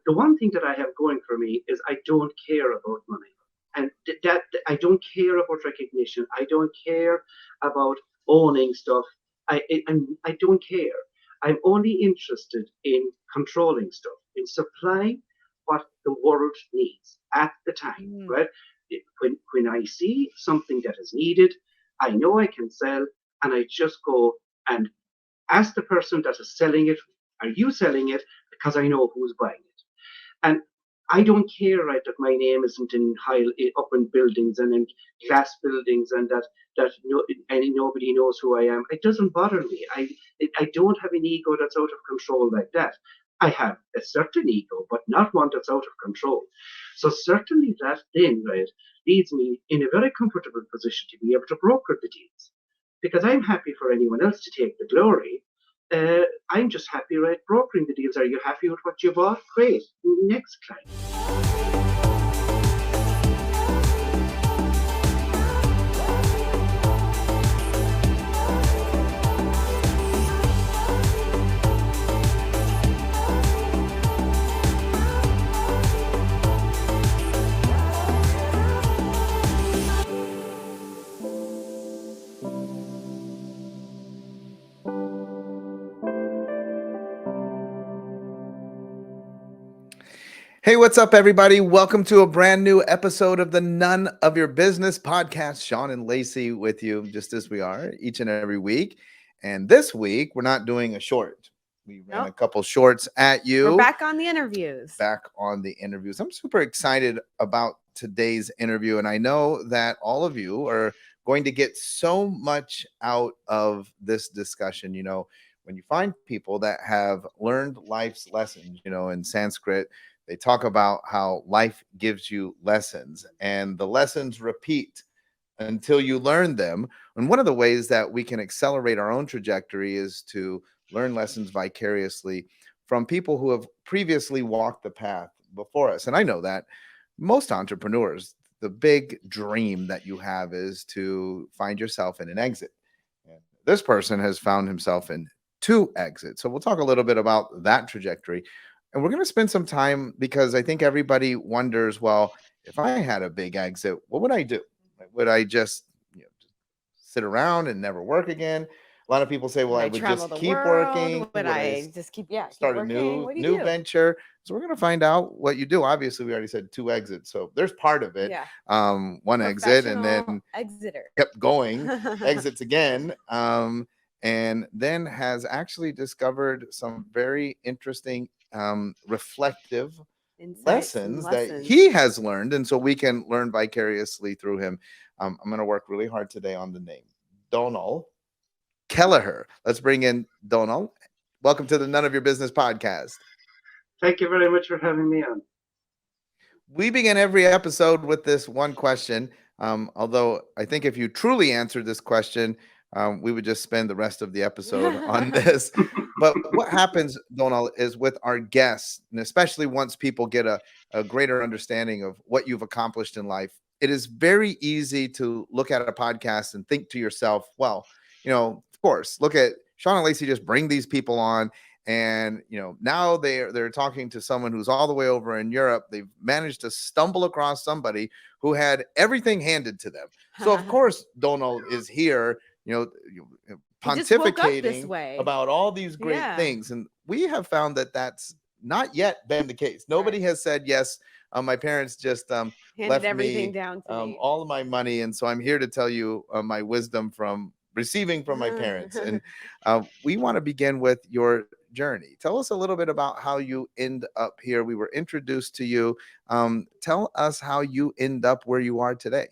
the one thing that I have going for me is I don't care about money. And that I don't care about recognition. I don't care about owning stuff. I don't care. I'm only interested in controlling stuff, in supplying what the world needs at the time, Mm. right? When I see something that is needed, I know I can sell, and I just go and ask the person that is selling it, are you selling it? Because I know who's buying it. And I don't care, right, that my name isn't in high up in buildings and in glass buildings, and that no, and nobody knows who I am. It doesn't bother me. I don't have an ego that's out of control like that. I have a certain ego, but not one that's out of control. So certainly that then, right, leads me in a very comfortable position to be able to broker the deals, because I'm happy for anyone else to take the glory. I'm just happy, right, brokering the deals. Are you happy with what you bought? Great. Next client. Hey, what's up, everybody? Welcome to a brand new episode of the None of Your Business podcast. Sean and Lacey with you, just as we are each and every week. And this week, we're not doing a short. We ran a couple shorts at you. We're back on the interviews. I'm super excited about today's interview. And I know that all of you are going to get so much out of this discussion. You know, when you find people that have learned life's lessons, you know, in Sanskrit, they talk about how life gives you lessons and the lessons repeat until you learn them. And one of the ways that we can accelerate our own trajectory is to learn lessons vicariously from people who have previously walked the path before us. And I know that most entrepreneurs, the big dream that you have is to find yourself in an exit. And this person has found himself in 2 exits. So we'll talk a little bit about that trajectory. And we're going to spend some time because I think everybody wonders, well, if I had a big exit, what would I do? Would I just, sit around and never work again? A lot of people say, well, I would just keep working. Would I just keep start a new venture? So we're going to find out what you do. Obviously, we already said 2 exits. So there's part of it. Yeah. One exit and then exiter. Kept going, exits again. And then has actually discovered some very interesting reflective lessons that he has learned. And so we can learn vicariously through him. I'm going to work really hard today on the name. Donal Kelleher. Let's bring in Donal. Welcome to the None of Your Business podcast. Thank you very much for having me on. We begin every episode with this one question. Although I think if you truly answered this question, we would just spend the rest of the episode on this. But what happens, Donal, is with our guests, and especially once people get a greater understanding of what you've accomplished in life, it is very easy to look at a podcast and think to yourself, well, of course, look at Sean and Lacey, just bring these people on. And, now they're talking to someone who's all the way over in Europe. They've managed to stumble across somebody who had everything handed to them. So, of course, Donal is here, pontificating about all these great things. And we have found that that's not yet been the case. Nobody has said, yes, my parents just left everything me down to me. all of my money. And so I'm here to tell you my wisdom from receiving from my parents. And we want to begin with your journey. Tell us a little bit about how you end up here. We were introduced to you. Tell us how you end up where you are today.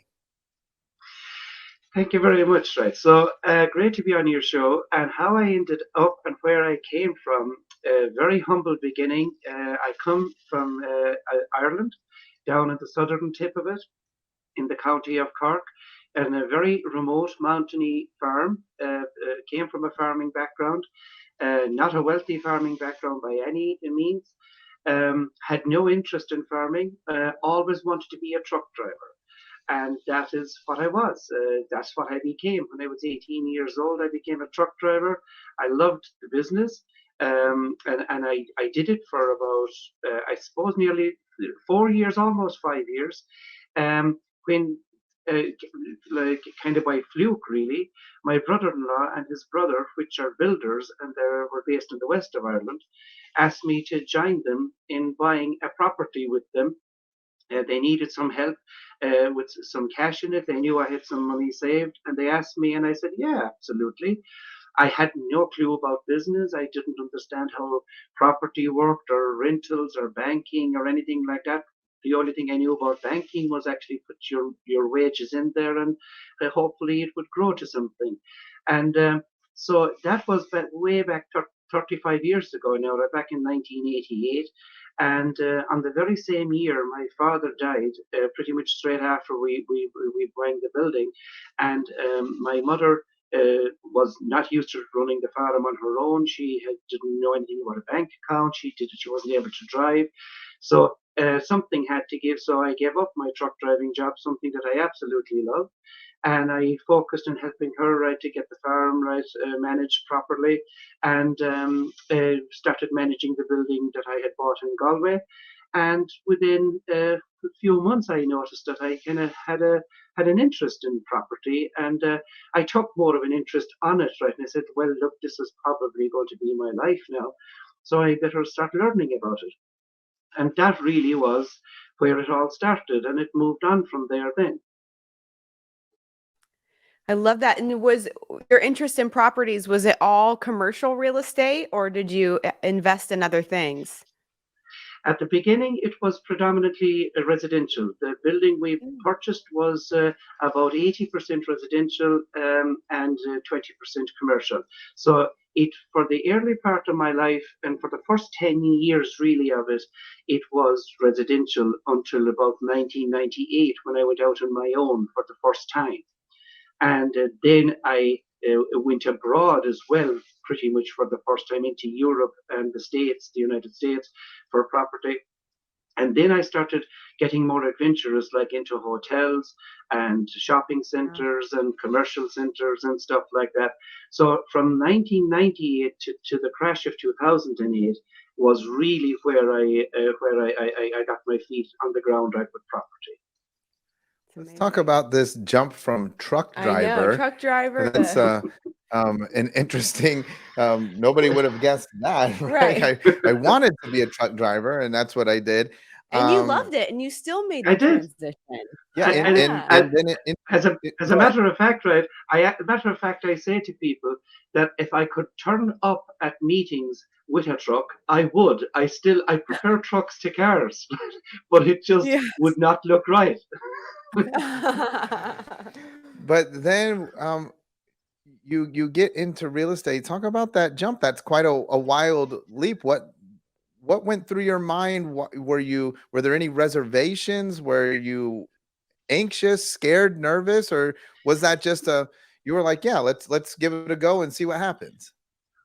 Thank you very much. Right. So great to be on your show. And how I ended up and where I came from, a very humble beginning. I come from Ireland, down at the southern tip of it, in the county of Cork, and a very remote mountainy farm. Came from a farming background, not a wealthy farming background by any means. Had no interest in farming. Always wanted to be a truck driver. And that is what I was. That's what I became. When I was 18 years old, I became a truck driver. I loved the business. and I did it for about, I suppose, nearly 4 years, almost 5 years. When like kind of by fluke, really, my brother-in-law and his brother, which are builders and they were based in the west of Ireland, asked me to join them in buying a property with them. They needed some help with some cash in it. They knew I had some money saved, and they asked me, and I said, "Yeah, absolutely." I had no clue about business. I didn't understand how property worked, or rentals, or banking, or anything like that. The only thing I knew about banking was actually put your wages in there, and hopefully it would grow to something. And so that was way back 35 years ago now, right back in 1988. And on the very same year, my father died, pretty much straight after we buying the building. And my mother was not used to running the farm on her own. She didn't know anything about a bank account. She wasn't able to drive. So something had to give. So I gave up my truck driving job, something that I absolutely love, and I focused on helping her, right, to get the farm, right, managed properly, and started managing the building that I had bought in Galway. And within a few months, I noticed that I kind of had an interest in property, and I took more of an interest on it, right. And I said, well, look, this is probably going to be my life now, so I better start learning about it. And that really was where it all started, and it moved on from there then. I love that. And was your interest in properties, was it all commercial real estate or did you invest in other things? At the beginning, it was predominantly residential. The building we purchased was about 80% residential and 20% commercial. So it, for the early part of my life and for the first 10 years really of it, it was residential until about 1998 when I went out on my own for the first time. And then I went abroad as well, pretty much for the first time into Europe and the States, the United States, for property. And then I started getting more adventurous, like into hotels and shopping centers and commercial centers and stuff like that. So from 1998 to the crash of 2008 was really where I got my feet on the ground, right, with property. Let's talk about this jump from truck I know, driver. truck driver. That's an interesting. Nobody would have guessed that, right? Right. I wanted to be a truck driver, and that's what I did. And you loved it and you still made I the did. transition. Yeah, Yeah. and then As a go ahead. matter of fact, right? I say to people that if I could turn up at meetings with a truck, I would. I prefer trucks to cars, but it just Yes. would not look right. But then you get into real estate. Talk about that jump. That's quite a wild leap. What went through your mind? Were there any reservations? Were you anxious, scared, nervous, or was that just you were like, yeah, let's give it a go and see what happens?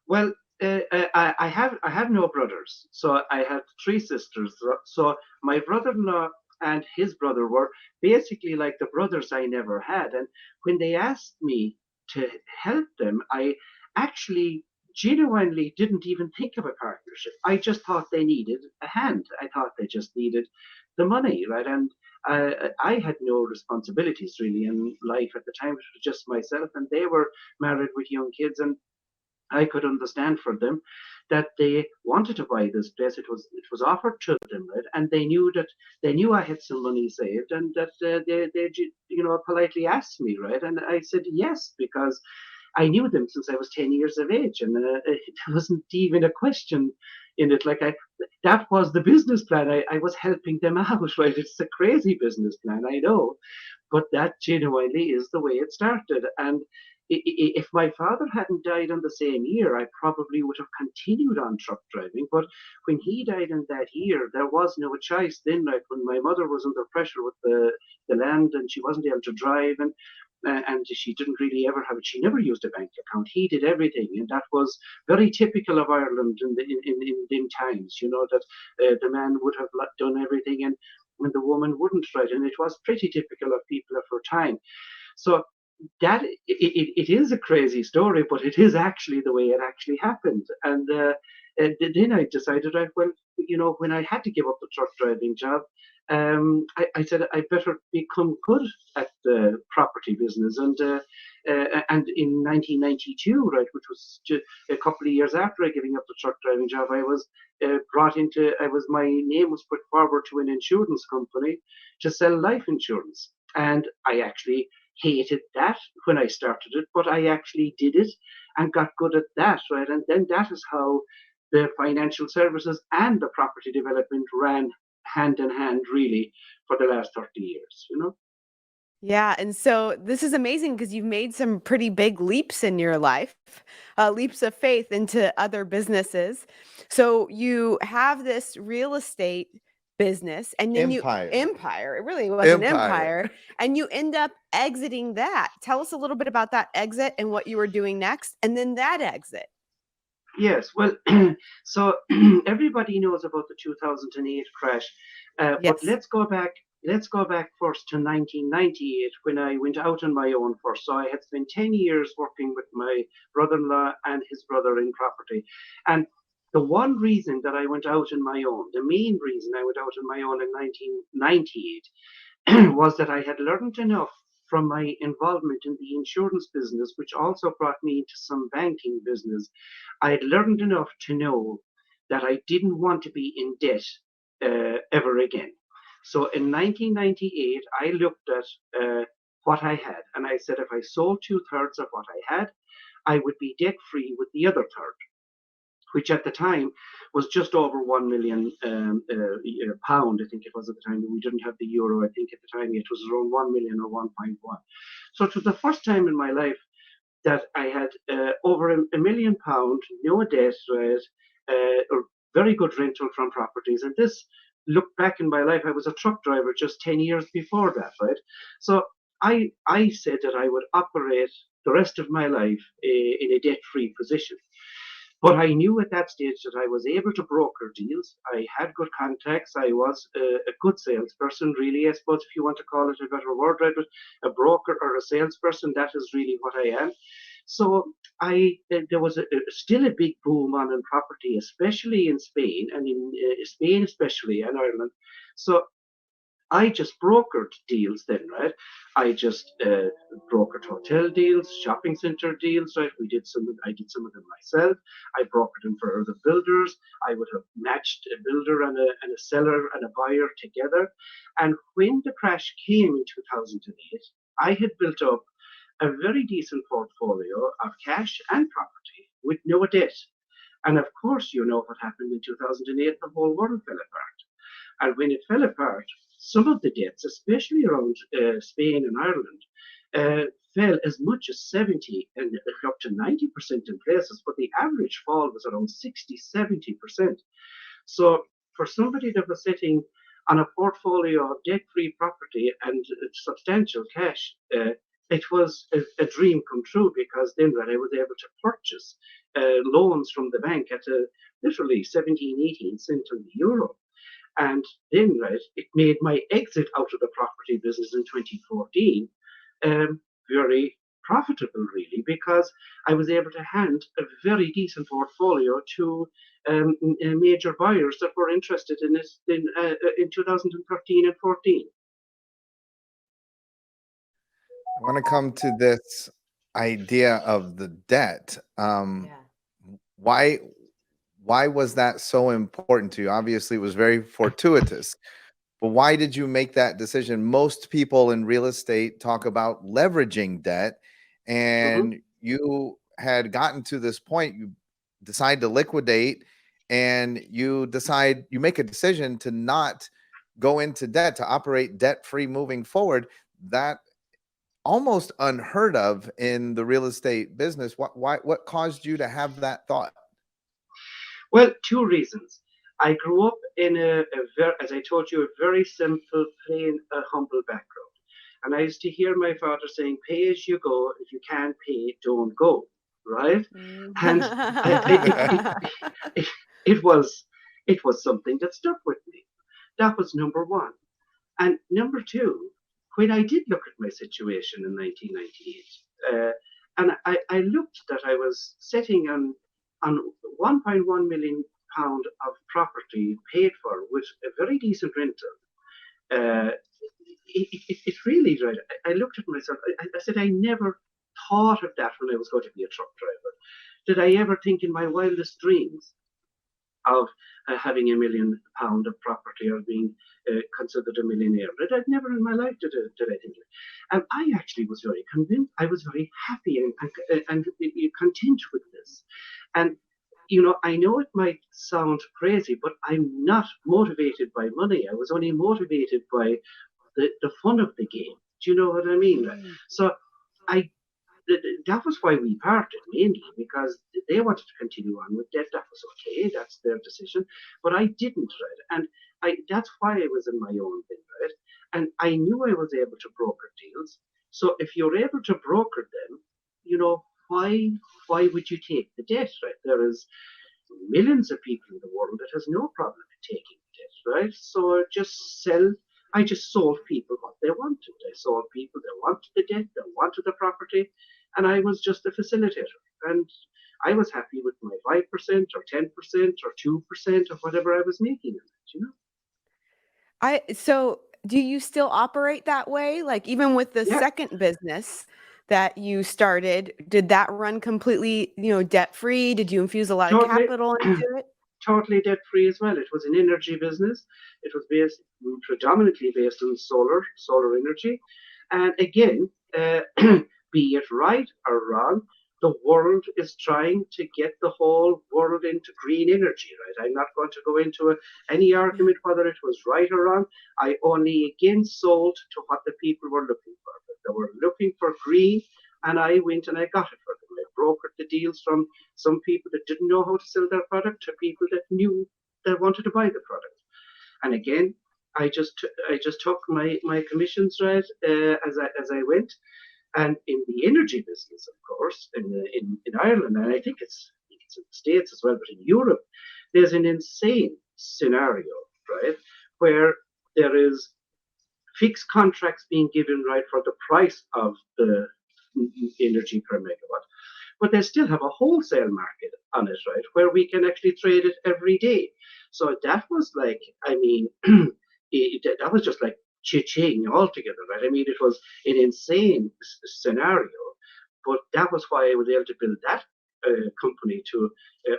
Well, I have no brothers, so I had three sisters. So my brother-in-law and his brother were basically like the brothers I never had. And when they asked me to help them, I actually genuinely didn't even think of a partnership. I just thought they needed a hand. I thought they just needed the money, right? And I had no responsibilities really in life at the time. It was just myself, and they were married with young kids, and I could understand for them that they wanted to buy this place. It was offered to them, right? And they knew I had some money saved, and that they politely asked me, right? And I said yes because I knew them since I was 10 years of age, and it wasn't even a question in it. Like that was the business plan. I was helping them out, right? It's a crazy business plan, I know, but that genuinely is the way it started. And if my father hadn't died in the same year, I probably would have continued on truck driving. But when he died in that year, there was no choice then. Like when my mother was under pressure with the land and she wasn't able to drive, and she didn't really ever have it. She never used a bank account. He did everything, and that was very typical of Ireland in times. You know that the man would have done everything, and when the woman wouldn't, right? And it was pretty typical of people of her time. So that it is a crazy story, but it is actually the way it actually happened. And then I decided, right, well, when I had to give up the truck driving job, I said I better become good at the property business. And in 1992, right, which was just a couple of years after I giving up the truck driving job, I was my name was put forward to an insurance company to sell life insurance. And I actually hated that when I started it, but I actually did it and got good at that, right? And then that is how the financial services and the property development ran hand in hand, really, for the last 30 years. Yeah, and so this is amazing because you've made some pretty big leaps in your life, leaps of faith into other businesses. So you have this real estate business, and then you Empire. empire. It really was an Empire. empire, and you end up exiting that. Tell us a little bit about that exit and what you were doing next, and then that exit. Yes, well, so everybody knows about the 2008 crash, but Yes. let's go back. Let's go back first to 1998 when I went out on my own first. So I had spent 10 years working with my brother-in-law and his brother in property. And the one reason that I went out on my own, the main reason I went out on my own in 1998 was that I had learned enough from my involvement in the insurance business, which also brought me into some banking business. I had learned enough to know that I didn't want to be in debt ever again. So in 1998, I looked at what I had and I said if I sold two-thirds of what I had, I would be debt free with the other third, which at the time was just over 1 million pound. I think it was at the time. We didn't have the euro. I think at the time it was around 1 million or 1.1. So it was the first time in my life that I had over a million pound, no debt, right, or very good rental from properties. And this, look back in my life, I was a truck driver just 10 years before that, right? So I said that I would operate the rest of my life in a debt-free position. But I knew at that stage that I was able to broker deals. I had good contacts. I was a good salesperson, really. I suppose if you want to call it a better word, right? But a broker or a salesperson, that is really what I am. So there was still a big boom on property, especially in Spain, and in Spain especially, and Ireland. So I just brokered deals then, right? I just brokered hotel deals, shopping center deals, right? I did some of them myself. I brokered them for other builders. I would have matched a builder and a seller and a buyer together. And when the crash came in 2008, I had built up a very decent portfolio of cash and property with no debt. And of course, you know what happened in 2008, the whole world fell apart. And when it fell apart, some of the debts, especially around Spain and Ireland, fell as much as 70 and up to 90% in places, but the average fall was around 60, 70%. So for somebody that was sitting on a portfolio of debt-free property and substantial cash, it was a dream come true because then I was able to purchase loans from the bank at literally 17, 18 cents on the euro. And then, right, it made my exit out of the property business in 2014 very profitable, really, because I was able to hand a very decent portfolio to major buyers that were interested in it in 2013 and 14. I want to come to this idea of the debt. Why why was that so important to you? Obviously, it was very fortuitous, but why did you make that decision? Most people in real estate talk about leveraging debt, Mm-hmm. and you had gotten to this point. You decide to liquidate, and you make a decision to not go into debt, to operate debt free moving forward. That almost unheard of in the real estate business. What caused you to have that thought? Well, two reasons. I grew up in as I told you, a very simple, plain, humble background. And I used to hear my father saying, pay as you go. If you can't pay, don't go. Right? And it, it was it was something that stuck with me. That was number one. And number two, when I did look at my situation in 1998, and I looked that I was sitting on 1.1 million pound of property paid for with a very decent rental. Uh, it really, right? I looked at myself. I said, I never thought of that when I was going to be a truck driver. Did I ever think in my wildest dreams of having £1 million of property or being considered a millionaire? But I'd never in my life did I think it. And I actually was very convinced. I was very happy and content with this. And I know it might sound crazy, but I'm not motivated by money. I was only motivated by the fun of the game. Do you know what I mean? So I that was why we parted mainly because they wanted to continue on with that. That was okay. That's their decision, but I didn't, right? And that's why I was in my own thing, right? And I knew I was able to broker deals. So if you're able to broker them, why would you take the debt, right? There is millions of people in the world that has no problem in taking debt, right? So I just sold people what they wanted. I sold people that wanted the debt, that wanted the property, and I was just a facilitator. And I was happy with my 5% or 10% or 2% of whatever I was making in it. So do you still operate that way? Like even with the Yeah, second business that you started, did that run completely, debt free? Did you infuse a lot of totally. capital into it? Totally debt free as well. It was an energy business. It was predominantly based on solar energy. And again, be it right or wrong, the world is trying to get the whole world into green energy, right? I'm not going to go into any Yeah. argument whether it was right or wrong. I only again sold to what the people were looking for. They were looking for green, and I went and I got it for them. I brokered the deals from some people that didn't know how to sell their product to people that knew that wanted to buy the product. And again, I just took my commissions, right, as I went. And in the energy business, of course, in Ireland, and I think it's in the States as well, but in Europe, there's an insane scenario, right, where there is fixed contracts being given, right, for the price of the energy per megawatt, but they still have a wholesale market on it, right, where we can actually trade it every day. So that was like, I mean, that was just like cha-ching altogether, right? I mean, it was an insane scenario, but that was why I was able to build that company to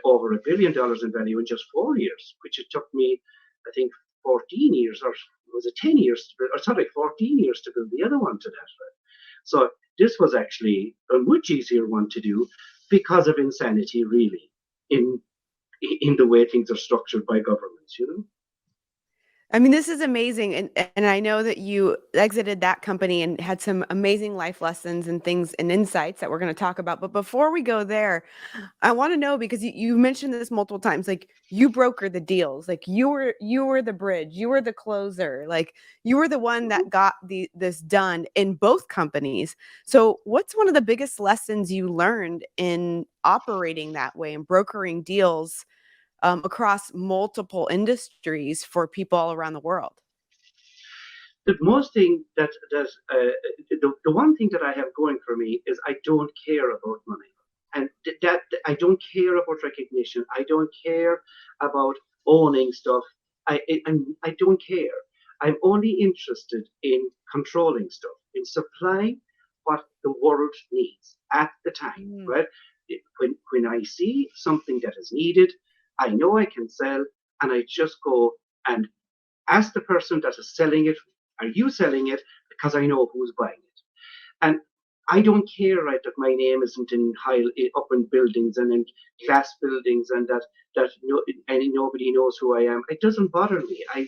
over $1 billion in value in just 4 years, which it took me, I think, 14 years, or was it 10 years, or sorry, 14 years to build the other one to that, right? So this was actually a much easier one to do because of insanity, really, in in the way things are structured by governments. I mean, this is amazing, and I know that you exited that company and had some amazing life lessons and things and insights that we're going to talk about. But before we go there, I want to know because you mentioned this multiple times, like you broker the deals, like you were the bridge, you were the closer, like you were the one that got this done in both companies. So, what's one of the biggest lessons you learned in operating that way and brokering deals? Across multiple industries for people all around the world. The most thing the one thing that I have going for me is I don't care about money, and that I don't care about recognition. I don't care about owning stuff. I don't care. I'm only interested in controlling stuff, in supplying what the world needs at the time, Mm. right? When I see something that is needed, I know I can sell, and I just go and ask the person that is selling it, are you selling it? Because I know who's buying it. And I don't care, right, that my name isn't in high up in buildings and in glass buildings, and and nobody knows who I am. It doesn't bother me. I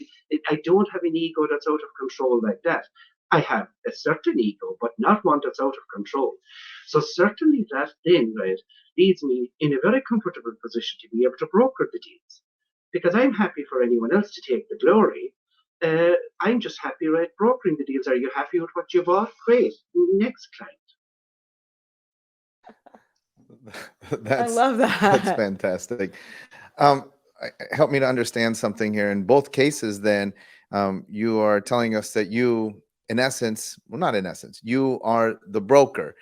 don't have an ego that's out of control like that. I have a certain ego, but not one that's out of control. So certainly that then, right, leads me in a very comfortable position to be able to broker the deals, because I'm happy for anyone else to take the glory. I'm just happy, right, brokering the deals. Are you happy with what you bought? Great. Next client. I That's love that's that. fantastic. Help me to understand something here. In both cases, then you are telling us that you, in essence, well, not in essence, you are the broker.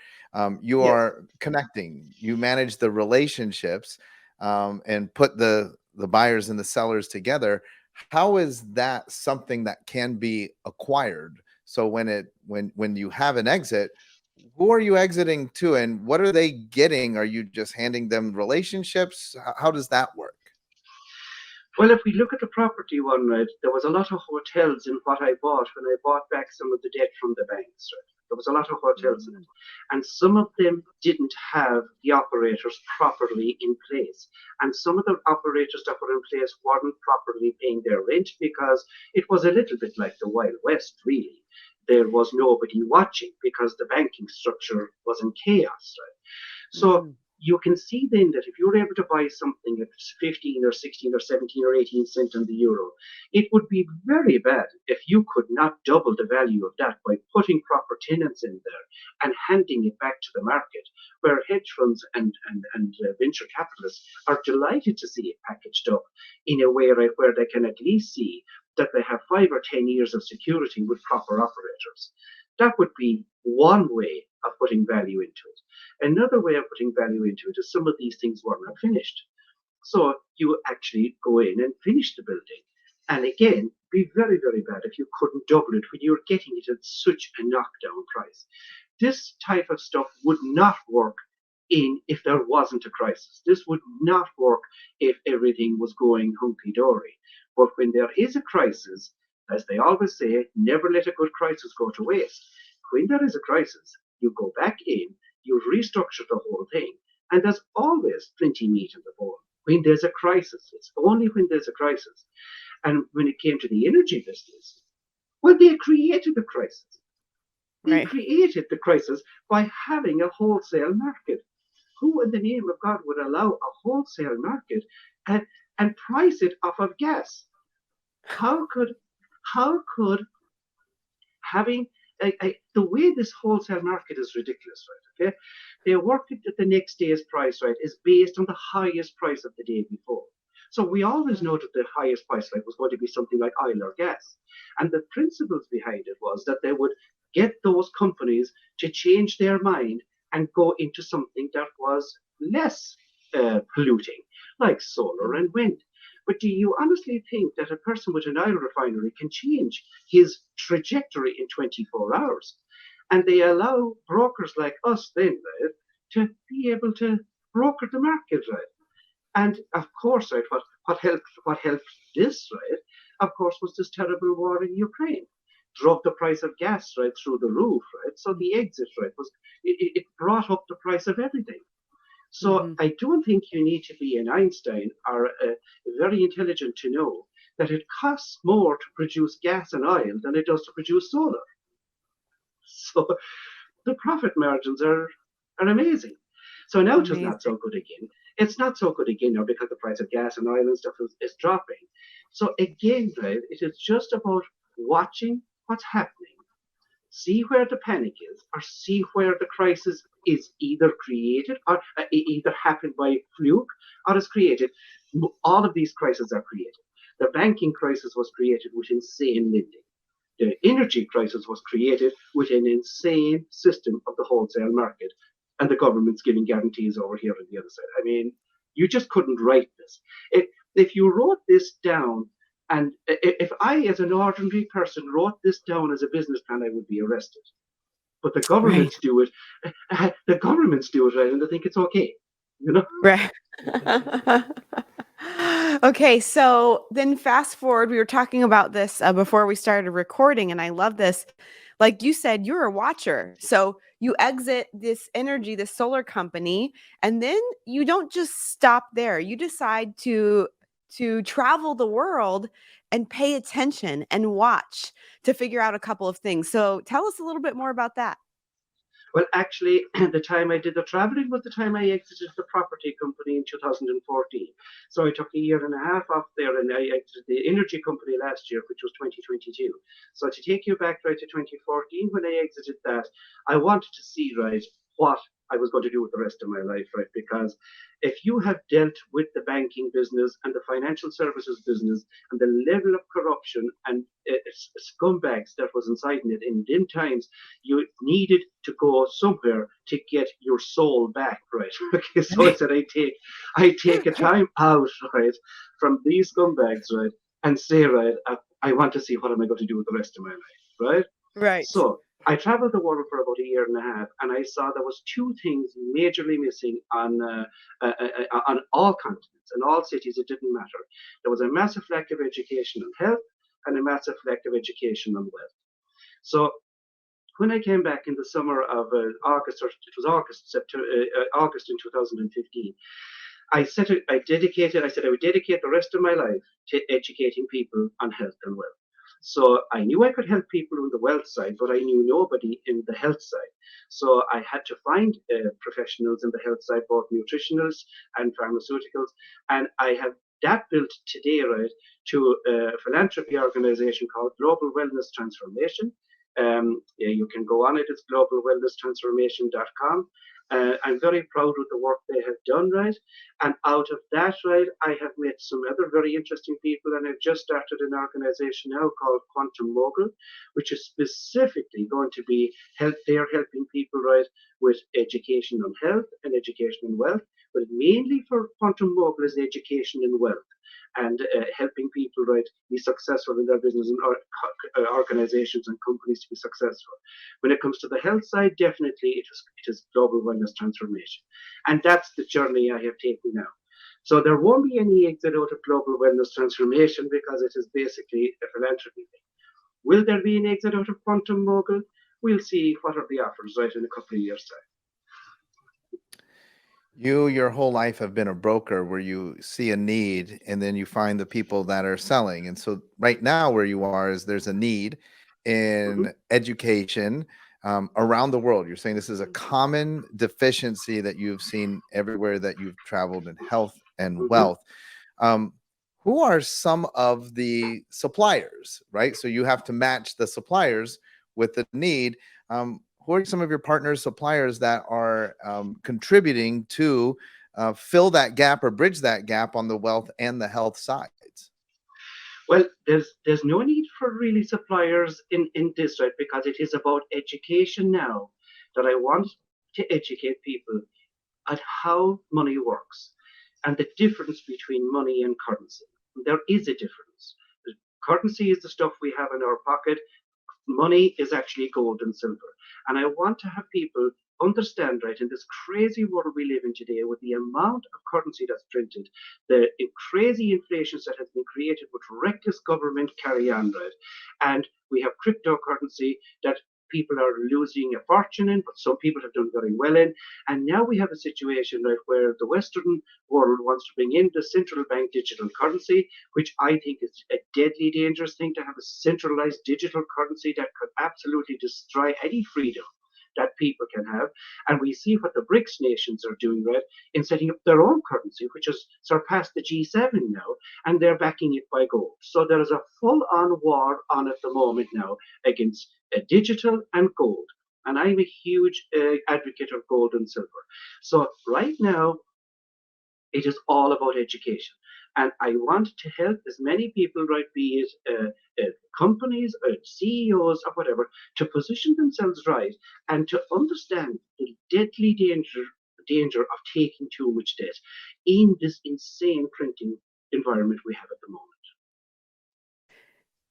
You Yes. are connecting. You manage the relationships. and put the buyers and the sellers together. How is that something that can be acquired? So when you have an exit, who are you exiting to, and what are they getting? Are you just handing them relationships? How does that work? Well, if we look at the property one, right, there was a lot of hotels in what I bought when I bought back some of the debt from the banks, right? There was a lot of hotels in it. And some of them didn't have the operators properly in place. And some of the operators that were in place weren't properly paying their rent because it was a little bit like the Wild West, really. There was nobody watching because the banking structure was in chaos, right? So you can see then that if you're able to buy something at 15 or 16 or 17 or 18 cents on the euro, it would be very bad if you could not double the value of that by putting proper tenants in there and handing it back to the market, where hedge funds and venture capitalists are delighted to see it packaged up in a way, right, where they can at least see that they have 5 or 10 years of security with proper operators. That would be one way of putting value into it. Another way of putting value into it is some of these things were not finished. So you actually go in and finish the building. And again, be very, very bad if you couldn't double it when you're getting it at such a knockdown price. This type of stuff would not work if there wasn't a crisis. This would not work if everything was going hunky dory. But when there is a crisis, as they always say, never let a good crisis go to waste. When there is a crisis, you go back in, you restructure the whole thing, and there's always plenty meat in the bone. When there's a crisis, it's only when there's a crisis. And when it came to the energy business, well, they created the crisis. They created the crisis by having a wholesale market. Who in the name of God would allow a wholesale market and price it off of gas? How could having the way this wholesale market is ridiculous, right? Okay, they work it at the next day's price, right, is based on the highest price of the day before. So we always know that the highest price, right, was going to be something like oil or gas, and the principles behind it was that they would get those companies to change their mind and go into something that was less polluting, like solar and wind. But do you honestly think that a person with an oil refinery can change his trajectory in 24 hours? And they allow brokers like us then, right, to be able to broker the market, right? And of course, right, what helped this, right, of course, was this terrible war in Ukraine. Drove the price of gas right through the roof, right? So the exit, right, it brought up the price of everything. So I don't think you need to be an Einstein or very intelligent to know that it costs more to produce gas and oil than it does to produce solar. So the profit margins are amazing. So now it is not so good again. It's not so good again now because the price of gas and oil and stuff is dropping. So again, right, it is just about watching what's happening, see where the panic is, or see where the crisis is either created or either happened by fluke or is created. All of these crises are created. The banking crisis was created with insane lending. The energy crisis was created with an insane system of the wholesale market, and the government's giving guarantees over here on the other side. I mean, you just couldn't write this. If you wrote this down, and if I, as an ordinary person, wrote this down as a business plan, I would be arrested. But the governments do it. The governments do it, right, and they think it's okay. You know? Right. Okay, so then fast forward, we were talking about this before we started recording, and I love this. Like you said, you're a watcher. So you exit this energy, this solar company, and then you don't just stop there. You decide to travel the world and pay attention and watch to figure out a couple of things. So tell us a little bit more about that. Well, actually, the time I did the traveling was the time I exited the property company in 2014. So I took a year and a half off there and I exited the energy company last year, which was 2022. So to take you back right to 2014, when I exited that, I wanted to see, right, what I was going to do with the rest of my life, right? Because if you have dealt with the banking business and the financial services business and the level of corruption and scumbags that was inside in it, in dim times, you needed to go somewhere to get your soul back, right? Okay, so I said I take a time out, right, from these scumbags, right, and say, right, I want to see what am I going to do with the rest of my life, right? Right. So I traveled the world for about a year and a half, and I saw there was two things majorly missing on all continents and all cities. It didn't matter. There was a massive lack of education on health and a massive lack of education on wealth. So when I came back in the summer of August, or it was August, September, August in 2015, I said I said I would dedicate the rest of my life to educating people on health and wealth. So I knew I could help people on the wealth side, but I knew nobody in the health side. So I had to find professionals in the health side, both nutritionals and pharmaceuticals. And I have that built today, right, to a philanthropy organization called Global Wellness Transformation. Yeah, you can go on it, it's globalwellnesstransformation.com. I'm very proud of the work they have done, right? And out of that, right, I have met some other very interesting people, and I've just started an organization now called Quantum Mogul, which is specifically going to be they're helping people, right, with education on health and education on wealth, but mainly for Quantum Mogul is education in wealth and helping people, right, be successful in their business and organizations and companies to be successful. When it comes to the health side, definitely it is global wellness transformation. And that's the journey I have taken now. So there won't be any exit out of global wellness transformation because it is basically a philanthropy thing. Will there be an exit out of Quantum Mogul? We'll see what are the offers, right, in a couple of years' time. You, your whole life, have been a broker where you see a need and then you find the people that are selling. And so, right now, where you are is there's a need Mhm. in education around the world. You're saying this is a common deficiency that you've seen everywhere that you've traveled in health and Mhm. wealth. Um, who are some of the suppliers, right? So, you have to match the suppliers with the need. Who are some of your partners, suppliers that are contributing to fill that gap or bridge that gap on the wealth and the health sides? Well, there's no need for really suppliers in this, right? Because it is about education now that I want to educate people at how money works and the difference between money and currency. There is a difference. The currency is the stuff we have in our pocket. Money is actually gold and silver. And I want to have people understand, right, in this crazy world we live in today, with the amount of currency that's printed, the crazy inflations that has been created with reckless government carry on, right? And we have cryptocurrency that people are losing a fortune in, but some people have done very well in. And now we have a situation, right, where the Western world wants to bring in the central bank digital currency, which I think is a deadly dangerous thing, to have a centralized digital currency that could absolutely destroy any freedom that people can have. And we see what the BRICS nations are doing, right, in setting up their own currency, which has surpassed the G7 now, and they're backing it by gold. So there is a full on war on at the moment now against digital and gold. And I'm a huge advocate of gold and silver. So right now, it is all about education. And I want to help as many people, right, be it companies, CEOs, or whatever, to position themselves right and to understand the deadly danger of taking too much debt in this insane printing environment we have at the moment.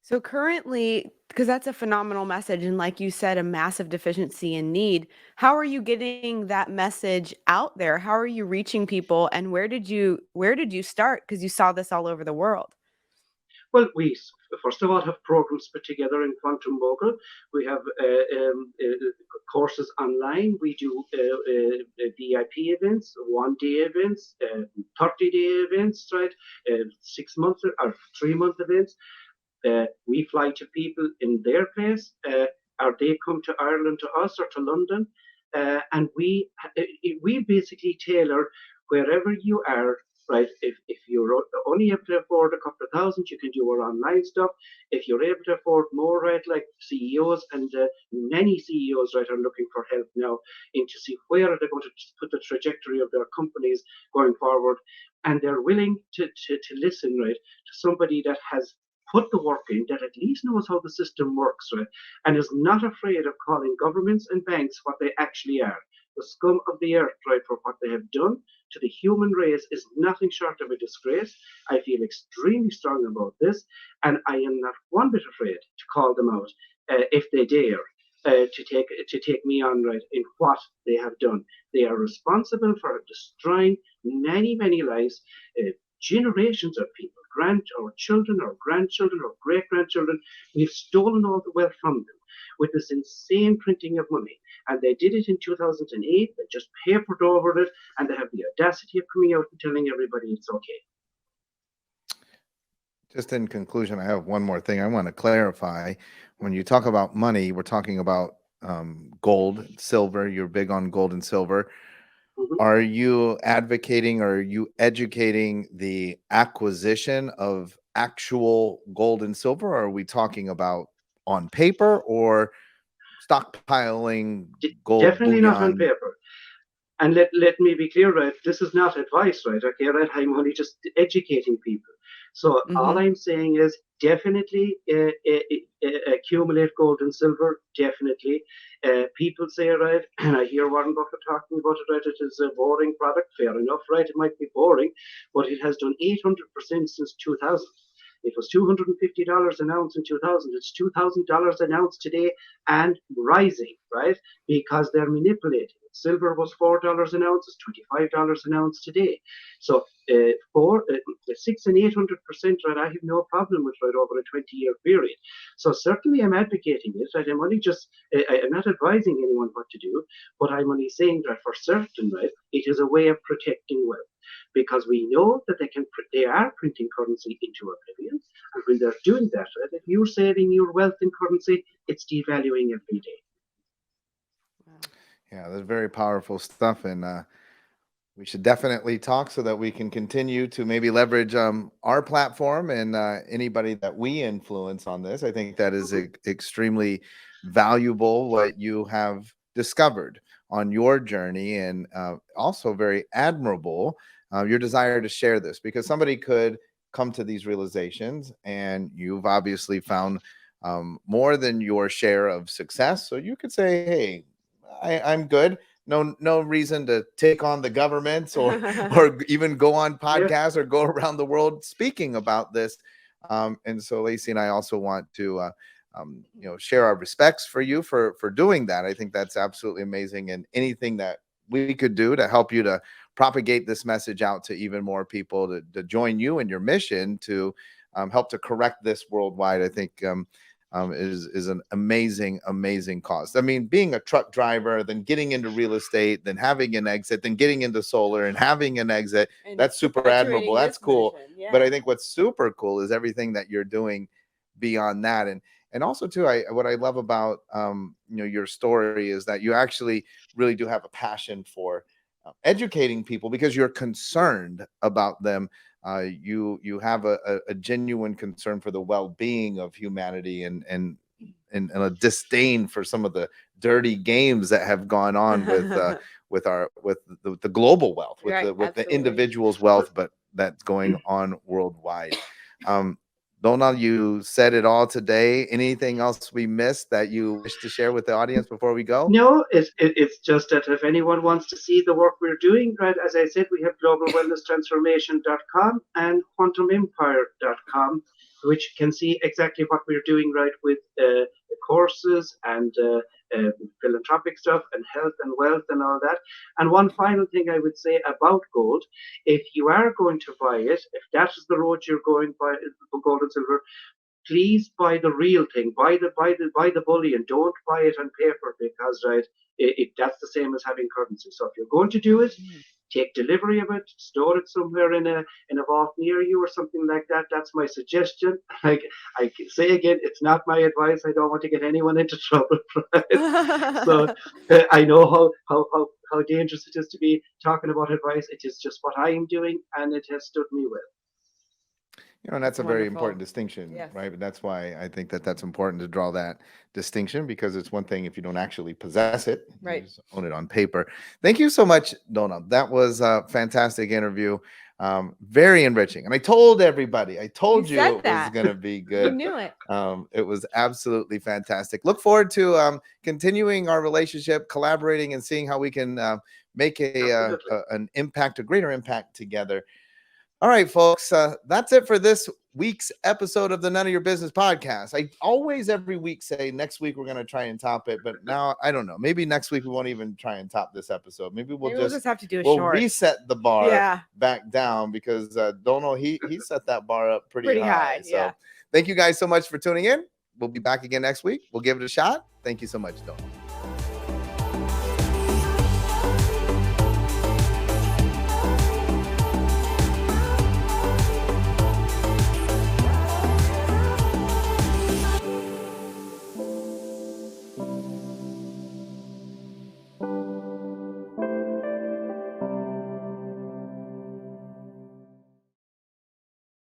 So currently, because that's a phenomenal message, and like you said, a massive deficiency in need, how are you getting that message out there? How are you reaching people, and where did you start? Because you saw this all over the world. Well, we first of all have programs put together in Quantum Mogul. We have courses online. We do VIP events, 1 day events, 30-day events, right? 6 month or 3 month events. We fly to people in their place, or they come to Ireland to us or to London, and we basically tailor wherever you are, right? If you're only able to afford a couple of thousand, you can do our online stuff. If you're able to afford more, right, like CEOs and many CEOs, right, are looking for help now into see where they're going to put the trajectory of their companies going forward, and they're willing to listen, right, to somebody that has put the work in, that at least knows how the system works, right, and is not afraid of calling governments and banks what they actually are. The scum of the earth, right, for what they have done to the human race is nothing short of a disgrace. I feel extremely strong about this, and I am not one bit afraid to call them out if they dare. To take me on, right, in what they have done. They are responsible for destroying many lives, generations of people, or children or grandchildren or great grandchildren. We've stolen all the wealth from them with this insane printing of money. And they did it in 2008. They just papered over it, and they have the audacity of coming out and telling everybody it's okay. Just in conclusion, I have one more thing I want to clarify. When you talk about money, we're talking about gold, silver. You're big on gold and silver. Mhm. Are you advocating or are you educating the acquisition of actual gold and silver? Or are we talking about on paper or stockpiling gold Definitely not on bullion? paper. And let me be clear, right? This is not advice, right? Okay, right? I'm only just educating people. So all Hmm. I'm saying is definitely accumulate gold and silver. Definitely. People say, right, and I hear Warren Buffett talking about it, right? It is a boring product. Fair enough, right? It might be boring, but it has done 800% since 2000. It was $250 an ounce in 2000. It's $2,000 an ounce today and rising, right? Because they're manipulating. Silver was $4 an ounce, it's $25 an ounce today. So four, 600 and 800%, right? I have no problem with right over a 20-year period. So certainly I'm advocating it. Right? I'm only just I'm not advising anyone what to do, but I'm only saying that for certain, right, it is a way of protecting wealth. Because we know that they are printing currency into oblivion, and when they're doing that, right, if you're saving your wealth in currency, it's devaluing every day. Wow. Yeah, that's very powerful stuff. And we should definitely talk so that we can continue to maybe leverage our platform and anybody that we influence on this. I think that is Mhm. extremely valuable what you have discovered on your journey, and also very admirable your desire to share this, because somebody could come to these realizations, and you've obviously found more than your share of success. So you could say, "Hey, I'm good. No reason to take on the governments or even go on Yeah. podcasts or go around the world speaking about this." And so Lacey and I also want to share our respects for you for doing that. I think that's absolutely amazing, and anything that we could do to help you to propagate this message out to even more people to join you in your mission to help to correct this worldwide, I think is an amazing cause. I mean, being a truck driver, then getting into real estate, then having an exit, then getting into solar and having an exit, And that's super admirable. perpetuating That's this cool. mission. But Yeah. I think what's super cool is everything that you're doing beyond that. And also too, what I love about your story is that you actually really do have a passion for educating people because you're concerned about them. You have a genuine concern for the well-being of humanity, and a disdain for some of the dirty games that have gone on with the global wealth, with Right. the Absolutely. individual's wealth, but that's going on worldwide. um Donal, you said it all today. Anything else we missed that you wish to share with the audience before we go? No, it's just that if anyone wants to see the work we're doing, right, as I said, we have globalwellnesstransformation.com and quantumempire.com, which can see exactly what we're doing, right, with the courses and philanthropic stuff and health and wealth and all that. And one final thing I would say about gold, if you are going to buy it, if that is the road you're going by for gold and silver, please buy the real thing. Buy the bullion. Don't buy it on paper because right, that's the same as having currency. So if you're going to do it, take delivery of it, store it somewhere in a vault near you or something like that. That's my suggestion. Like I say again, it's not my advice. I don't want to get anyone into trouble for it. So I know how dangerous it is to be talking about advice. It is just what I am doing, and it has stood me well. And that's a very Wonderful. important distinction, Yes. right? But that's why I think that that's important to draw that distinction, because it's one thing if you don't actually possess it, Right. you just own it on paper. Thank you so much, Donal. That was a fantastic interview. Very enriching. And I told everybody, I told you said it was that. going to be You good. knew it. It was absolutely fantastic. Look forward to continuing our relationship, collaborating, and seeing how we can make an impact, a greater impact together. All right, folks, that's it for this week's episode of the None of Your Business podcast. I always every week say next week we're going to try and top it, but now I don't know. Maybe next week we won't even try and top this episode. Maybe we'll just have to do a we'll short. reset the bar Yeah. back down, because Donal, he set that bar up pretty high. So Yeah. thank you guys so much for tuning in. We'll be back again next week. We'll give it a shot. Thank you so much, Donal.